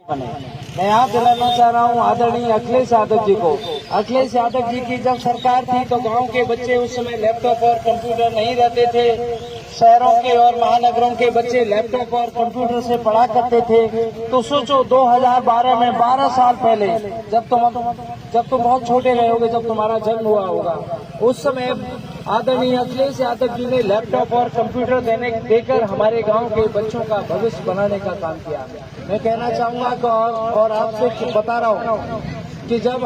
बने। मैं याद दिलाना चाह रहा हूँ आदरणीय अखिलेश यादव जी को। अखिलेश यादव जी की जब सरकार थी तो गांव के बच्चे उस समय लैपटॉप और कंप्यूटर नहीं रहते थे। शहरों के और महानगरों के बच्चे लैपटॉप और कंप्यूटर से पढ़ा करते थे। तो सोचो 2012 में 12 साल पहले जब तुम बहुत छोटे रहे होगे, जब तुम्हारा जन्म हुआ होगा, उस समय आदरणीय अखिलेश यादव जी ने लैपटॉप और कंप्यूटर देकर हमारे गांव के बच्चों का भविष्य बनाने का काम किया। मैं कहना चाहूंगा कि और आपसे बता रहा हूं कि जब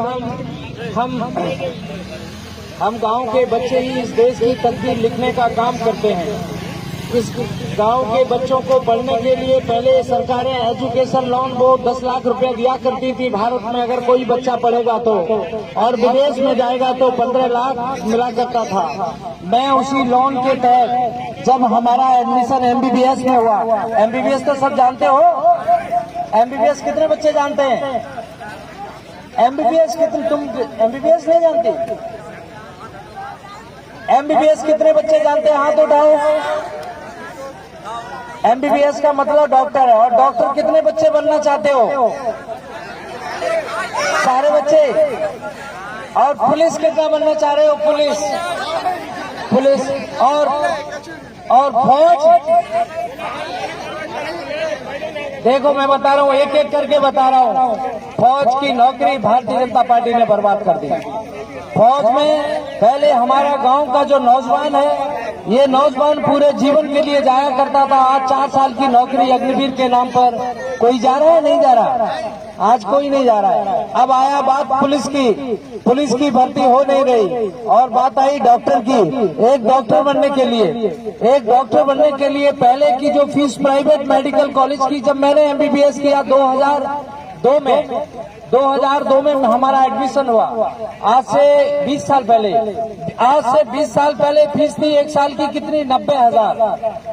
हम गांव के बच्चे ही इस देश की तकदीर लिखने का काम करते हैं। इस गांव के बच्चों को पढ़ने के लिए पहले सरकारें एजुकेशन लोन बोर्ड 10 लाख रुपए दिया करती थी भारत में, अगर कोई बच्चा पढ़ेगा तो, और विदेश में जाएगा तो 15 लाख मिला करता था। मैं उसी लोन के तहत जब हमारा एडमिशन एमबीबीएस में हुआ, एमबीबीएस तो सब जानते हो, एमबीबीएस कितने बच्चे जानते हैं? एमबीबीएस कितने, तुम एमबीबीएस नहीं जानते? एमबीबीएस कितने बच्चे जानते हैं? हाथ उठाओ। एमबीबीएस का मतलब डॉक्टर है। और डॉक्टर कितने बच्चे बनना चाहते हो? सारे बच्चे। और पुलिस कितना बनना चाह रहे हो? पुलिस और फौज। देखो मैं बता रहा हूँ, एक एक करके बता रहा हूँ। फौज की नौकरी भारतीय जनता पार्टी ने बर्बाद कर दी। फौज में पहले हमारा गांव का जो नौजवान है, ये नौजवान पूरे जीवन के लिए जाया करता था। आज 4 साल की नौकरी अग्निवीर के नाम पर कोई जा रहा है? नहीं जा रहा। आज कोई नहीं जा रहा है। अब आया बात पुलिस की भर्ती हो नहीं रही, और बात आई डॉक्टर की। एक डॉक्टर बनने के लिए पहले की जो फीस प्राइवेट मेडिकल कॉलेज की, जब मैंने एमबीबीएस किया 2002 में हमारा एडमिशन हुआ, आज से 20 साल पहले फीस थी एक साल की कितनी? 90,000।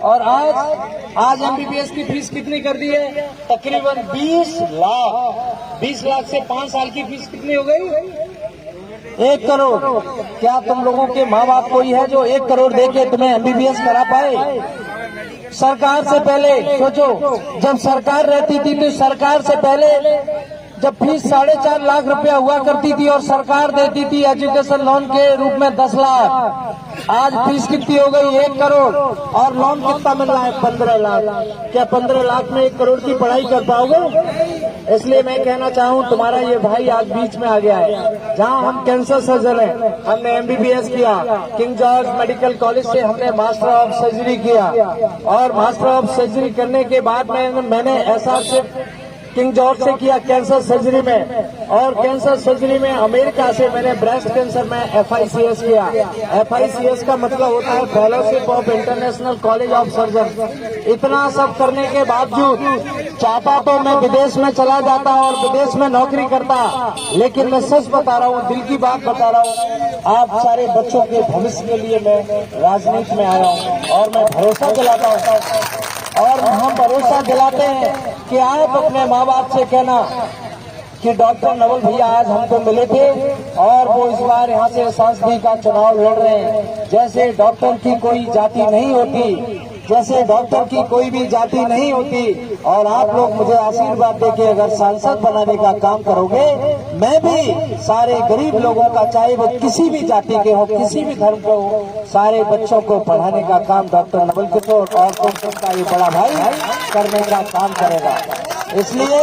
और आज एमबीबीएस की फीस कितनी कर दी है? तकरीबन 20 लाख। 20 लाख से 5 साल की फीस कितनी हो गई? 1 करोड़। क्या तुम लोगों के माँ बाप कोई है जो 1 करोड़ देके तुम्हें एमबीबीएस करा पाए? सरकार से पहले सोचो, जब सरकार रहती थी तो सरकार से पहले जब फीस 4.5 लाख रुपया हुआ करती थी और सरकार देती थी एजुकेशन लोन के रूप में 10 लाख, आज फीस कितनी हो गई? 1 करोड़। और लोन कितना मिल रहा है? 15 लाख। क्या 15 लाख में 1 करोड़ की पढ़ाई कर पाओगे? इसलिए मैं कहना चाहूँ, तुम्हारा ये भाई आज बीच में आ गया है। जहाँ हम कैंसर सर्जन हैं, हमने एमबीबीएस किया, किंग जॉर्ज मेडिकल कॉलेज से हमने मास्टर ऑफ सर्जरी किया, और मास्टर ऑफ सर्जरी करने के बाद मैंने ऐसा सिर्फ किंग जॉर्ज से किया कैंसर सर्जरी में, और कैंसर सर्जरी में अमेरिका से मैंने ब्रेस्ट कैंसर में FICS किया। FICS का मतलब होता है fellowship of international college of surgeon. इतना सब करने के बावजूद चाहता तो मैं विदेश में चला जाता और विदेश में नौकरी करता, लेकिन मैं सच बता रहा हूँ, दिल की बात बता रहा हूँ, आप सारे बच्चों के भविष्य के लिए मैं राजनीति में आया हूँ, और मैं भरोसा दिलाता हूँ, और हम भरोसा दिलाते हैं कि आप अपने माँ बाप से कहना कि डॉक्टर नवल भैया आज हमको मिले थे, और वो इस बार यहाँ से सांसद का चुनाव लड़ रहे हैं। जैसे डॉक्टर की कोई जाति नहीं होती, और आप लोग मुझे आशीर्वाद देके अगर सांसद बनाने का काम करोगे, मैं भी सारे गरीब लोगों का, चाहे वो किसी भी जाति के हो, किसी भी धर्म के हो, सारे बच्चों को पढ़ाने का काम डॉक्टर नवल किशोर और का ये बड़ा भाई करने का काम करेगा। इसलिए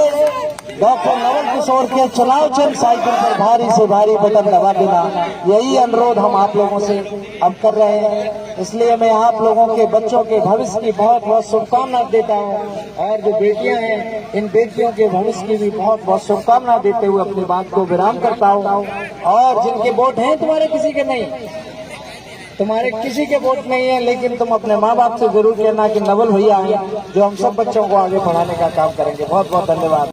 डॉक्टर नवल किशोर के चुनाव चिन्ह साइकिल पर भारी से भारी बटन दबा देना, यही अनुरोध हम आप लोगों से अब कर रहे हैं। इसलिए मैं आप लोगों के बच्चों के भविष्य की बहुत बहुत शुभकामनाएं देता हूं, और जो बेटियां हैं, इन बेटियों के भविष्य की भी बहुत बहुत शुभकामनाएं देते हुए अपनी बात को विराम करता हूं। और जिनके वोट हैं, तुम्हारे किसी के वोट नहीं है, लेकिन तुम अपने माँ बाप से जरूर कहना कि नवल भैया हैं जो हम सब बच्चों को आगे पढ़ाने का काम करेंगे। बहुत बहुत धन्यवाद।